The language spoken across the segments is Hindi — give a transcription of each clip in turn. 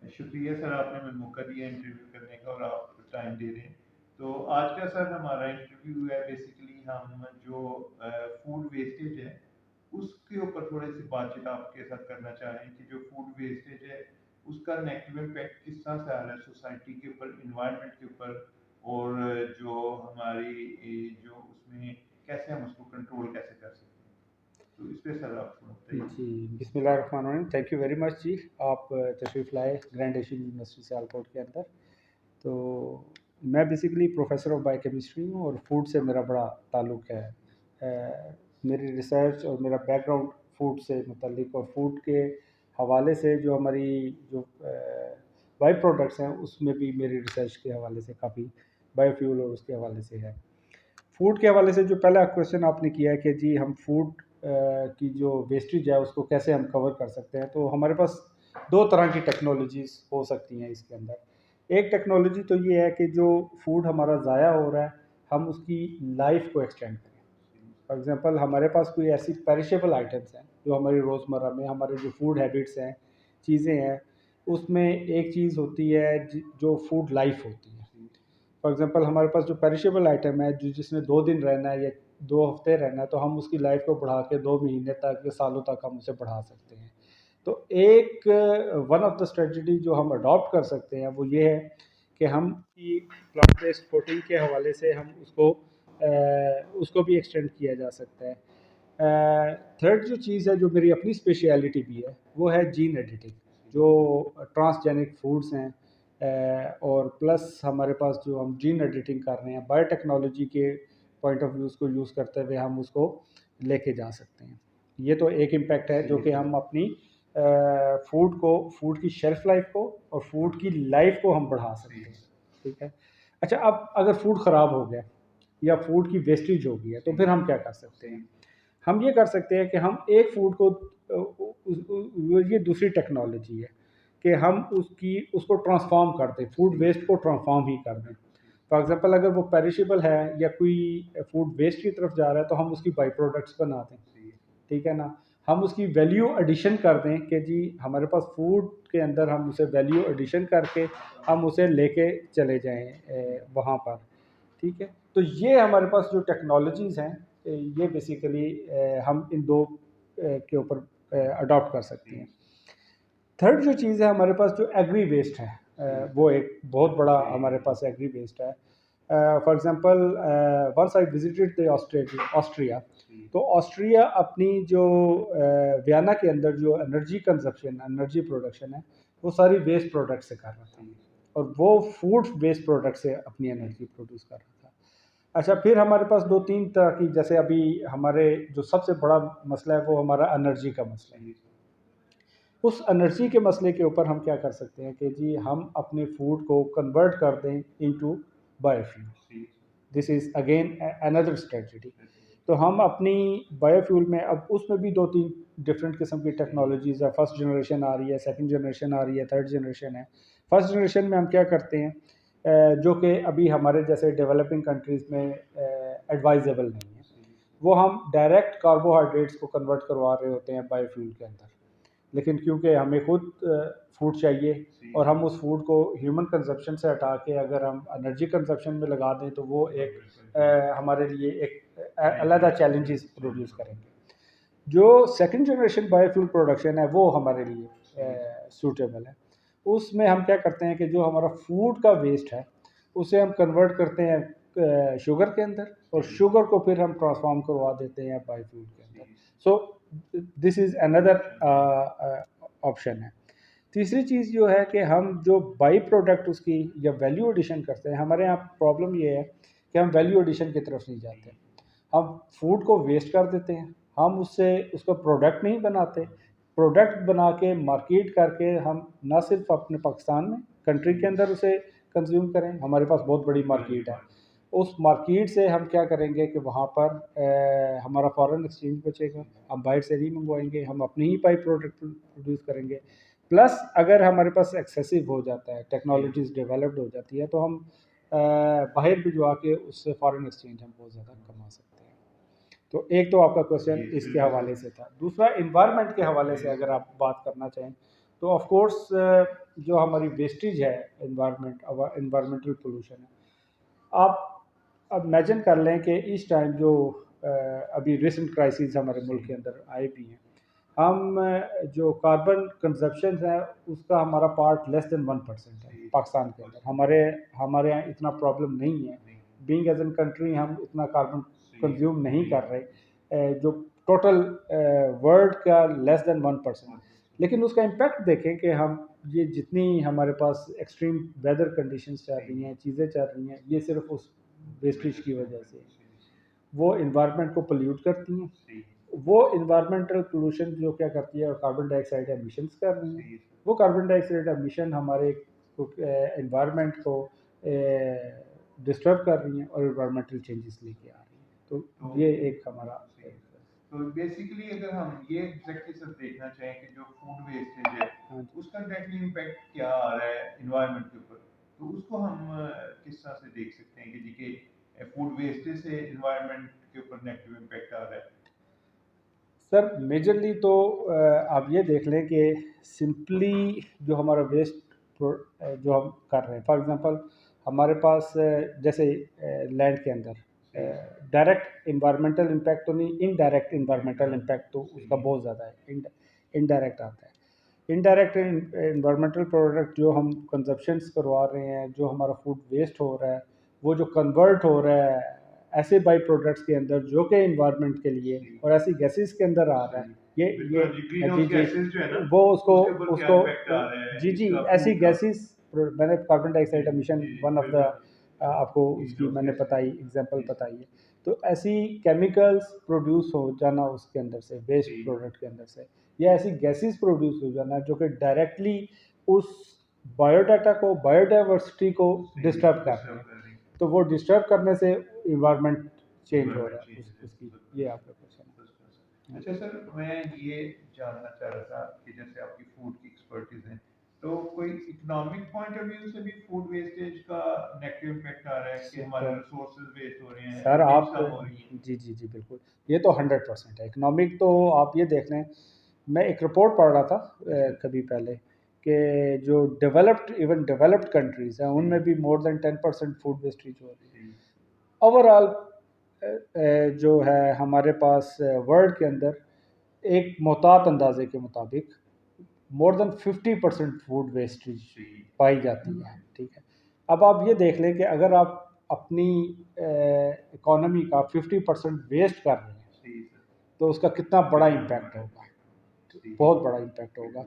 शुक्रिया सर, आपने हमें मौका दिया इंटरव्यू करने का और आप टाइम दे रहे हैं। तो आज का सर हमारा इंटरव्यू है बेसिकली हम जो फूड वेस्टेज है उसके ऊपर थोड़ी सी बातचीत आपके साथ करना चाह रहे हैं कि जो फूड वेस्टेज है उसका नेगेटिव इम्पैक्ट किस तरह से आ रहा है सोसाइटी के ऊपर, इन्वायरमेंट के ऊपर, और जो हमारी जो उसमें कैसे हम उसको कंट्रोल कैसे कर सकते हैं। तो इस पे सर आप थोड़ा जी, बताइए। बिस्मिल्लाहिर्रहमानिर्रहीम। थैंक यू वेरी मच जी। आप तशरीफ़ लाए ग्रैंड एशियन यूनिवर्सिटी सियालकोट के अंदर। तो मैं बेसिकली प्रोफेसर ऑफ बायोकेमिस्ट्री हूँ और फूड से मेरा बड़ा ताल्लुक़ है। मेरी रिसर्च और मेरा बैकग्राउंड फूड से मुतल्लिक और फूड के हवाले से जो हमारी जो बाई प्रोडक्ट्स हैं उसमें भी मेरी रिसर्च के हवाले से काफ़ी बायोफ्यूल और उसके हवाले से है। फूड के हवाले से जो पहला क्वेश्चन आपने किया है कि जी हम फूड की जो वेस्टेज है उसको कैसे हम कवर कर सकते हैं, तो हमारे पास दो तरह की टेक्नोलॉजीज़ हो सकती हैं इसके अंदर। एक टेक्नोलॉजी तो ये है कि जो फूड हमारा ज़ाया हो रहा है हम उसकी लाइफ को एक्सटेंड करें। फॉर एग्ज़ाम्पल हमारे पास कोई ऐसी पेरिशेबल आइटम्स हैं जो हमारी रोज़मर्रा में हमारे जो फूड हैबिट्स हैं, चीज़ें हैं, उसमें एक चीज़ होती है जो फूड लाइफ होती है। फॉर एग्ज़ाम्पल हमारे पास जो पेरिशेबल आइटम है जो जिसने 2 दिन रहना है या 2 हफ़्ते रहना है, तो हम उसकी लाइफ को बढ़ा के 2 महीने तक या सालों तक हम उसे बढ़ा सकते हैं। तो एक वन ऑफ द स्ट्रेटजी जो हम अडॉप्ट कर सकते हैं वो ये है कि हम कि प्लांट बेस्ड प्रोटीन के हवाले से हम उसको भी एक्सटेंड किया जा सकता है। थर्ड जो चीज़ है जो मेरी अपनी स्पेशलिटी भी है वो है जीन एडिटिंग, जो ट्रांसजेनिक फूड्स हैं, और प्लस हमारे पास जो हम जीन एडिटिंग कर रहे हैं बायोटेक्नोलॉजी के पॉइंट ऑफ व्यूज़ को यूज़ करते हुए हम उसको लेके जा सकते हैं। ये तो एक इम्पैक्ट है जो कि हम अपनी फूड की शेल्फ लाइफ को और फूड की लाइफ को हम बढ़ा सकते हैं। ठीक है। अच्छा, अब अगर फूड ख़राब हो गया या फूड की वेस्टेज हो गई है तो फिर हम क्या कर सकते हैं? हम ये कर सकते हैं कि हम एक फूड को ये दूसरी टेक्नोलॉजी है कि हम उसको ट्रांसफॉर्म कर दें, फूड वेस्ट को ट्रांसफॉर्म ही कर दें। फॉर एग्जांपल अगर वो पेरिशेबल है या कोई फूड वेस्ट की तरफ जा रहा है तो हम उसकी बाई प्रोडक्ट्स बना दें। ठीक है ना? हम उसकी वैल्यू एडिशन कर दें कि जी हमारे पास फूड के अंदर हम उसे वैल्यू एडिशन करके हम उसे लेके चले जाएँ वहाँ पर। ठीक है? तो ये हमारे पास जो टेक्नोलॉजीज़ हैं, ये बेसिकली हम इन 2 के ऊपर अडॉप्ट कर सकते हैं। थर्ड जो चीज़ है हमारे पास जो एग्री वेस्ट है, वो एक बहुत बड़ा हमारे पास एग्री वेस्ट है। For example once I visited the Austria, तो ऑस्ट्रिया अपनी जो वियना के अंदर जो एनर्जी प्रोडक्शन है, वो सारी वेस्ट प्रोडक्ट से कर रहा था और वो फूड वेस्ट प्रोडक्ट से अपनी एनर्जी प्रोड्यूस कर रहा था। अच्छा, फिर हमारे पास 2-3 तरह की, जैसे अभी हमारे जो सबसे बड़ा मसला है वो हमारा एनर्जी का मसला है। उस एनर्जी के मसले के ऊपर हम क्या कर सकते हैं कि जी हम अपने फूड को कन्वर्ट कर दें into biofuel. This is again another strategy. तो हम अपनी बायोफ्यूल में अब उसमें भी 2-3 डिफरेंट किस्म की टेक्नोलॉजीज़ है। फर्स्ट जनरेशन आ रही है, सेकंड जनरेशन आ रही है, थर्ड जनरेशन है। फर्स्ट जनरेशन में हम क्या करते हैं, जो कि अभी हमारे जैसे डेवलपिंग कंट्रीज़ में एडवाइजेबल नहीं है, वो हम डायरेक्ट कार्बोहाइड्रेट्स को कन्वर्ट करवा रहे होते हैं बायोफ्यूल के अंदर। लेकिन क्योंकि हमें खुद फूड चाहिए और हम उस फूड को ह्यूमन कंजप्शन से हटा के अगर हम एनर्जी कंजप्शन में लगा दें तो वो एक हमारे लिए एक अलग चैलेंजेस प्रोड्यूस करेंगे। जो सेकंड जनरेशन बायोफ्यूल प्रोडक्शन है वो हमारे लिए सूटेबल है। उसमें हम क्या करते हैं कि जो हमारा फूड का वेस्ट है उसे हम कन्वर्ट करते हैं शुगर के अंदर और शुगर को फिर हम ट्रांसफॉर्म करवा देते हैं बायोफ्यूल के अंदर। So this is another option है। तीसरी चीज़ जो है कि हम जो बाई प्रोडक्ट उसकी या वैल्यू एडिशन करते हैं, हमारे यहाँ प्रॉब्लम ये है कि हम वैल्यू एडिशन की तरफ नहीं जाते। हम फूड को वेस्ट कर देते हैं, हम उससे उसका प्रोडक्ट नहीं बनाते। प्रोडक्ट बना के मार्केट करके हम ना सिर्फ अपने पाकिस्तान में कंट्री के अंदर उसे कंज्यूम करें, हमारे पास बहुत बड़ी मार्केट है। उस मार्केट से हम क्या करेंगे कि वहाँ पर हमारा फॉरेन एक्सचेंज बचेगा, हम बाहर से नहीं मंगवाएंगे, हम अपनी ही पाई प्रोडक्ट प्रोड्यूस करेंगे। प्लस अगर हमारे पास एक्सेसिव हो जाता है, टेक्नोलॉजीज़ डेवलप्ड हो जाती है, तो हम बाहर भिजवा के उससे फॉरेन एक्सचेंज हम बहुत ज़्यादा कमा सकते हैं। तो एक तो आपका क्वेश्चन इसके हवाले से था। दूसरा एनवायरनमेंट के हवाले से अगर आप बात करना चाहें तो ऑफ कोर्स जो हमारी वेस्टेज है, इन्वायरमेंटल पोल्यूशन है, आप अब इमेजिन कर लें कि इस टाइम जो अभी रिसेंट क्राइसिस हमारे मुल्क के अंदर आए भी हैं, हम जो कार्बन कंजप्शन है उसका हमारा पार्ट लेस देन 1% है पाकिस्तान के अंदर। हमारे यहाँ इतना प्रॉब्लम नहीं है, बीइंग एज एन कंट्री हम इतना कार्बन कंज्यूम नहीं कर रहे, जो टोटल वर्ल्ड का लेस देन 1%। लेकिन उसका इम्पैक्ट देखें कि हम ये जितनी हमारे पास एक्सट्रीम वेदर कंडीशंस चल रही हैं, चीज़ें चल रही हैं, ये सिर्फ उस वेस्टेज की वजह से वो इन्वायरमेंट को पोल्यूट करती हैं। वो इन्वायरमेंटल पोल्यूशन जो क्या करती है, कार्बन डाइऑक्साइड एमिशंस कर रही हैं। वो कार्बन डाइऑक्साइड एमिशन हमारे इन्वायरमेंट को डिस्टर्ब कर रही हैं और इन्वायरमेंटल चेंजेस लेके आ रही हैं। तो ये एक हमारा तो बेसिकली अगर हम ये एग्जैक्टली सब देखना चाहें कि जो फूड वेस्टेज है उसका डायरेक्टली इम्पैक्ट क्या आ रहा है इन्वायरमेंट के ऊपर, तो उसको हम किस तरह से देख सकते हैं कि जी के फूड वेस्टेज से इन्वायरमेंट के ऊपर नेगेटिव इम्पैक्ट आ रहा है। सर मेजरली तो आप ये देख लें कि सिंपली जो हमारा वेस्ट जो हम कर रहे हैं, फॉर एग्जांपल हमारे पास जैसे लैंड के अंदर डायरेक्ट इन्वायरमेंटल इम्पैक्ट तो नहीं, इनडायरेक्ट इन्वायरमेंटल इम्पैक्ट तो उसका बहुत ज़्यादा है, इनडायरेक्ट आता है। इनडायरेक्ट इन्वायरमेंटल प्रोडक्ट जो हम कंजप्शंस करवा रहे हैं, जो हमारा फूड वेस्ट हो रहा है, वो जो कन्वर्ट हो रहा है ऐसे बाई प्रोडक्ट्स के अंदर जो कि इन्वायरमेंट के लिए और ऐसी गैसेस के अंदर आ रहा है, ये जी वो उसको जी ऐसी गैसेस, मैंने carbon dioxide emission one of the आपको उसकी मैंने बताई एग्जांपल बताई है। तो ऐसी केमिकल्स प्रोड्यूस हो जाना उसके अंदर से, वेस्ट प्रोडक्ट के अंदर से, या ऐसी गैसेस प्रोड्यूस हो जाना जो कि डायरेक्टली उस बायोडाटा को, बायोडाइवर्सिटी को डिस्टर्ब कर रहे हैं। तो वो डिस्टर्ब करने से इन्वायरमेंट चेंज हो रहा है उसकी, ये आपका क्वेश्चन है। अच्छा सर, मैं ये जानना चाह रहा था कि जैसे आपकी फूड की एक्सपर्टीज है, तो कोई इकोनॉमिक पॉइंट ऑफ व्यू से भी फूड वेस्टेज का नेगेटिव इम्पैक्ट आ रहा है कि हमारे रिसोर्सेज वेस्ट हो रहे हैं, सर आप कम हो रही हैं? जी बिल्कुल, ये तो 100% है इकोनॉमिक। तो आप ये देख लें, मैं एक रिपोर्ट पढ़ रहा था कभी पहले कि जो इवन डेवलप्ड कंट्रीज़ हैं उनमें भी मोर देन 10% फूड वेस्टेज हो रही है। ओवरऑल जो है हमारे पास वर्ल्ड के अंदर एक मोहतात अंदाजे के मुताबिक मोर देन 50% फूड वेस्टेज पाई जाती है। ठीक है, अब आप ये देख लें कि अगर आप अपनी इकोनॉमी का 50% वेस्ट कर रहे हैं तो उसका कितना बड़ा इम्पैक्ट होगा, बहुत बड़ा इम्पैक्ट होगा।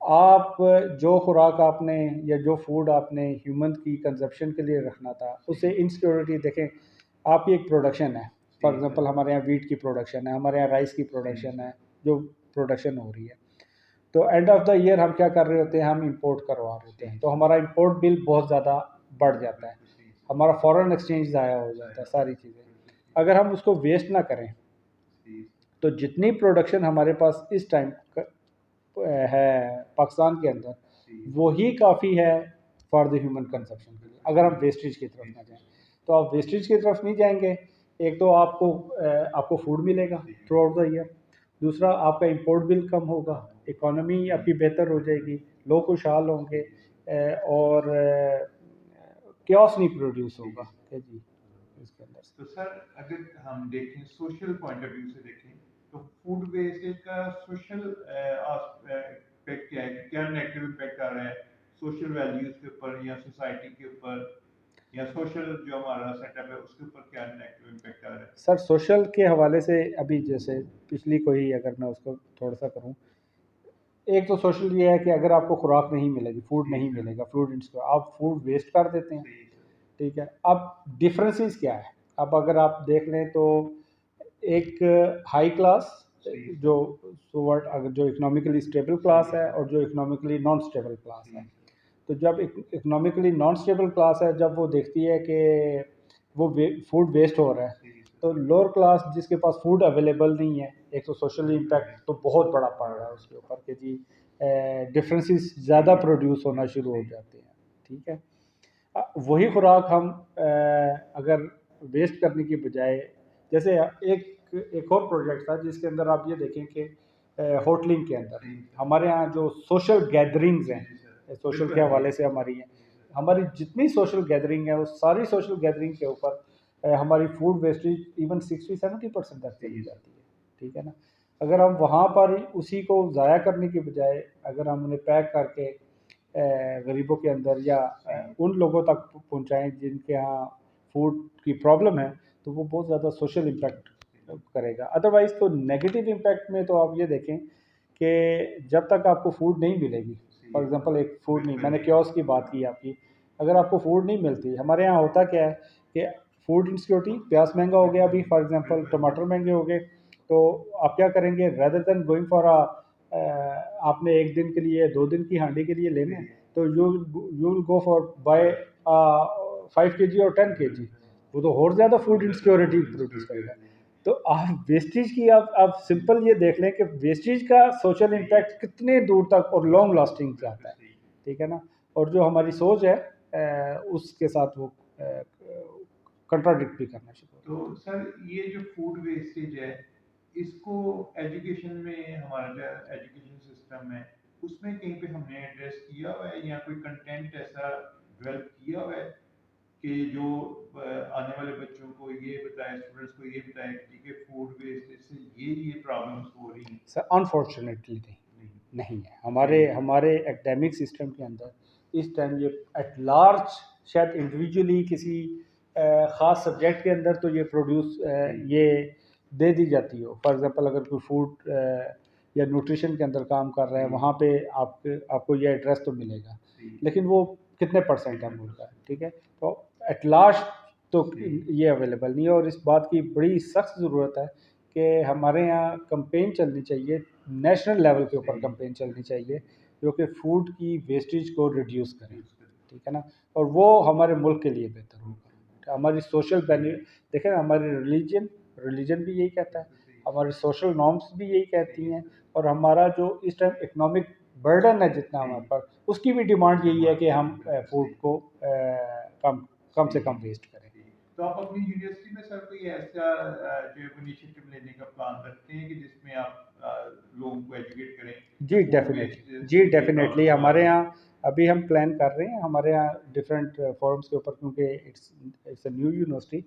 आप जो खुराक आपने या जो फूड आपने ह्यूमन की कंजप्शन के लिए रखना था, उससे इनसिक्योरिटी देखें। आपकी एक प्रोडक्शन है, फॉर एग्जांपल हमारे यहाँ वीट की प्रोडक्शन है, हमारे यहाँ राइस की प्रोडक्शन है, जो प्रोडक्शन हो रही है, तो एंड ऑफ द ईयर हम क्या कर रहे होते हैं, हम इंपोर्ट करवा रहे होते हैं, तो हमारा इंपोर्ट बिल बहुत ज़्यादा बढ़ जाता है, हमारा फॉरेन एक्सचेंज ज़ाया हो जाता है, सारी चीज़ें। अगर हम उसको वेस्ट ना करें तो जितनी प्रोडक्शन हमारे पास इस टाइम है पाकिस्तान के अंदर, वही काफ़ी है फॉर द ह्यूमन कंजप्शन के लिए। अगर हम वेस्टेज की तरफ ना जाएं, तो आप वेस्टेज की तरफ नहीं जाएंगे, एक तो आपको फूड मिलेगा थ्रू आउट द ईयर, दूसरा आपका इंपोर्ट बिल कम होगा, इकोनॉमी आपकी बेहतर हो जाएगी, लोग खुशहाल होंगे और क्योस नहीं प्रोड्यूस होगा जी इसके अंदर से। तो सर अगर हम देखें सोशल पॉइंट ऑफ व्यू से देखें, तो फूड वेस्टेज का सोशल एस्पेक्ट क्या है, क्या नेगेटिव इम्पैक्ट आ रहा है सोशल वैल्यूज के ऊपर या सोसाइटी के ऊपर, या सोशल जो हमारा सेटअप है उसके ऊपर क्या नेगेटिव इम्पैक्ट आ रहा है? सर सोशल के हवाले से अभी जैसे पिछली कोई अगर मैं उसको थोड़ा सा करूं, एक तो सोशल ये है कि अगर आपको खुराक नहीं मिलेगी, फूड नहीं मिलेगा, आप फूड वेस्ट कर देते हैं। ठीक है, अब डिफरेंसेस क्या है, अब अगर आप देख लें तो एक हाई क्लास जो अगर जो इकोनॉमिकली स्टेबल क्लास है और जो इकोनॉमिकली नॉन स्टेबल क्लास है, तो जब इकोनॉमिकली नॉन स्टेबल क्लास है, जब वो देखती है कि वो फूड वेस्ट हो रहा है, तो लोअर क्लास जिसके पास फूड अवेलेबल नहीं है, एक तो सोशली इम्पैक्ट तो बहुत बड़ा पड़ रहा है उसके ऊपर कि जी डिफरेंसेस ज़्यादा प्रोड्यूस होना शुरू हो जाते हैं। ठीक है, वही खुराक हम अगर वेस्ट करने की बजाय, जैसे एक और प्रोजेक्ट था जिसके अंदर आप ये देखें कि होटलिंग के अंदर, जी हमारे यहाँ जो सोशल गैदरिंग्स हैं, जी सर सोशल बिल्कुल के हाँ हवाले से हमारी हैं, हमारी जितनी सोशल गैदरिंग है वो सारी सोशल गैदरिंग के ऊपर हमारी फूड वेस्टेज इवन 60-70% तक चली जी जाती है, ठीक है ना। अगर हम वहाँ पर उसी को ज़ाया करने की बजाय अगर हम उन्हें पैक करके गरीबों के अंदर या जी उन लोगों तक पहुँचाएँ जिनके यहाँ फूड की प्रॉब्लम है, तो वो बहुत ज़्यादा सोशल इम्पैक्ट करेगा। अदरवाइज़ तो नेगेटिव इम्पैक्ट में तो आप ये देखें कि जब तक आपको फूड नहीं मिलेगी, फॉर जी एग्ज़ाम्पल एक फूड नहीं, बिल्कुल मैंने जी कियोस्क की बात की आपकी, अगर आपको फूड नहीं मिलती, हमारे यहाँ होता क्या है कि फूड इनसिक्योरिटी, प्याज महंगा हो गया अभी, फॉर एग्ज़ाम्पल बिल्कुल टमाटर महंगे हो गए, तो आप क्या करेंगे, रेदर देन गोइंग फॉर आपने 1 दिन के लिए 2 दिन की हांडी के लिए लेना है, जी तो you will go for buy 5 KG और 10 केजी, वो तो और ज़्यादा फूड इनसिक्योरिटी प्रोड्यूस करेगा। तो आप वेस्टेज की आप सिंपल ये देख लें कि वेस्टेज का सोशल इम्पैक्ट कितने दूर तक और लॉन्ग लास्टिंग जाता है, ठीक है ना। और जो हमारी सोच है उसके साथ वो कंट्राडिक्ट भी करना शुरू तो सर ये जो फूड वेस्टेज है इसको एजुकेशन में हमारा जो एजुकेशन सिस्टम है उसमें कहीं पे हमने एड्रेस किया हुआ है या कोई कंटेंट ऐसा डेवलप किया हुआ है कि जो आने वाले बच्चों को ये बताए स्टूडेंट्स को ये बताए कि फूड वेस्टेज से ये प्रॉब्लम्स हो रही हैं सर अनफॉर्चुनेटली नहीं, नहीं नहीं है हमारे हमारे एकेडमिक सिस्टम के अंदर इस टाइम ये एट लार्ज शायद इंडिविजुअली किसी ख़ास सब्जेक्ट के अंदर तो ये प्रोड्यूस ये दे दी जाती हो। फॉर एग्जांपल अगर कोई फूड या न्यूट्रिशन के अंदर काम कर रहा है, वहाँ पे आपको ये एड्रेस तो मिलेगा, लेकिन वो कितने परसेंट है मुल्क का, ठीक है। तो एट लास्ट तो ये अवेलेबल नहीं है, और इस बात की बड़ी सख्त ज़रूरत है कि हमारे यहाँ कंपेन चलनी चाहिए, नेशनल लेवल के ऊपर कंपेन चलनी चाहिए जो कि फूड की वेस्टेज को रिड्यूस करें, ठीक है ना। और वो हमारे मुल्क के लिए बेहतर होगा। हमारी सोशल देखें ना, हमारी रिलीजन भी यही कहता है, हमारी सोशल नॉर्म्स भी यही कहती हैं, और हमारा जो इस टाइम इकोनॉमिक बर्डन है जितना हमारे पास, उसकी भी डिमांड यही है कि हम फूड को कम कम से कम वेस्ट करें। तो आप अपनी यूनिवर्सिटी में सर कोई ऐसा जो इनिशिएटिव लेने का प्लान रखते हैं कि जिसमें आप लोगों को एजुकेट करें जी फूड वेस्ट डेफिनेटली, जी डेफिनेटली हमारे यहाँ अभी हम प्लान कर रहे हैं, हमारे यहाँ डिफरेंट फोरम्स के ऊपर, क्योंकि इट्स अ न्यू यूनिवर्सिटी,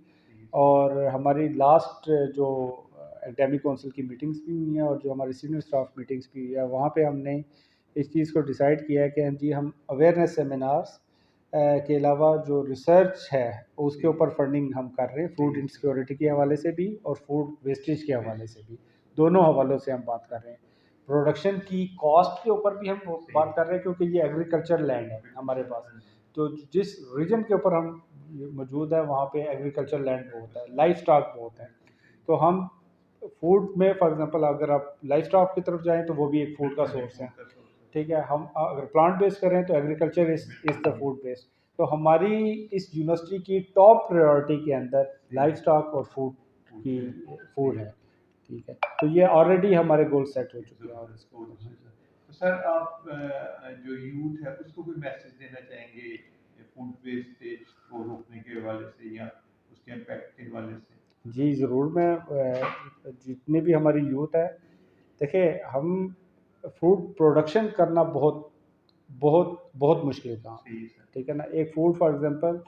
और हमारी लास्ट जो एकेडमिक काउंसिल की मीटिंग्स भी हुई हैं और जो हमारी सीनियर स्टाफ मीटिंग्स भी हुई है, वहाँ पे हमने इस चीज़ को डिसाइड किया है कि जी हम अवेयरनेस सेमिनार्स के अलावा जो रिसर्च है उसके ऊपर फंडिंग हम कर रहे हैं, फूड इनसिक्योरिटी के हवाले से भी और फूड वेस्टेज के हवाले से भी, दोनों हवालों से हम बात कर रहे हैं। प्रोडक्शन की कॉस्ट के ऊपर भी हम बात कर रहे हैं, क्योंकि ये एग्रीकल्चर लैंड है हमारे पास, तो जिस रीजन के ऊपर हम मौजूद है वहाँ पे एग्रीकल्चर लैंड बहुत है, लाइफ स्टॉक बहुत है, तो हम फूड में फॉर एग्जांपल अगर आप लाइफ स्टॉक की तरफ जाएं तो वो भी एक फूड का सोर्स है, ठीक है। हम अगर प्लांट बेस्ड करें तो agriculture is the food based, तो हमारी इस यूनिवर्सिटी की टॉप प्रायोरिटी के अंदर लाइफ स्टॉक और फूड है, ठीक है। तो ये ऑलरेडी हमारे गोल सेट हो चुके हैं। और इसको तो सर आप जो यूथ है उसको कोई मैसेज देना चाहेंगे फूड वेस्टेज को रोकने के हवाले से या उसके इम्पैक्ट के हवाले से? जी ज़रूर, मैं जितनी भी हमारी यूथ है, देखिए हम फूड प्रोडक्शन करना बहुत बहुत बहुत मुश्किल काम है, ठीक है ना। एक फूड फॉर एग्जांपल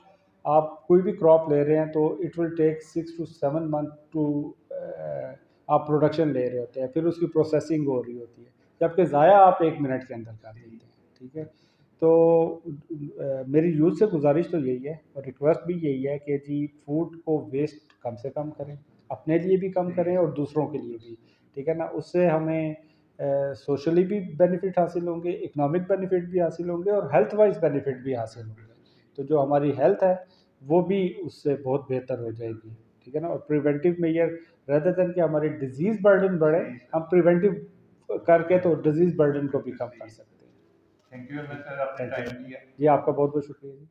आप कोई भी क्रॉप ले रहे हैं तो it will take 6 to 7 month to आप प्रोडक्शन ले रहे होते हैं, फिर उसकी प्रोसेसिंग हो रही होती है, जबकि ज़ाया आप 1 मिनट के अंदर कर देते हैं, ठीक है। तो मेरी यूथ से गुजारिश तो यही है और रिक्वेस्ट भी यही है कि जी फूड को वेस्ट कम से कम करें, अपने लिए भी कम करें और दूसरों के लिए भी, ठीक है ना। उससे हमें सोशली भी बेनिफिट हासिल होंगे, इकोनॉमिक बेनिफिट भी हासिल होंगे और हेल्थ वाइज बेनिफिट भी हासिल होंगे, तो जो हमारी हेल्थ है वो भी उससे बहुत बेहतर हो जाएगी, ठीक है ना। और प्रिवेंटिव मेजर रेदर देन कि हमारी डिजीज़ बर्डन बढ़े, हम प्रिवेंटिव करके तो डिजीज़ बर्डन को भी कम कर सकते हैं। थैंक यू सर, आपने थैंक यू टाइम दिया। जी, आपका बहुत बहुत शुक्रिया जी।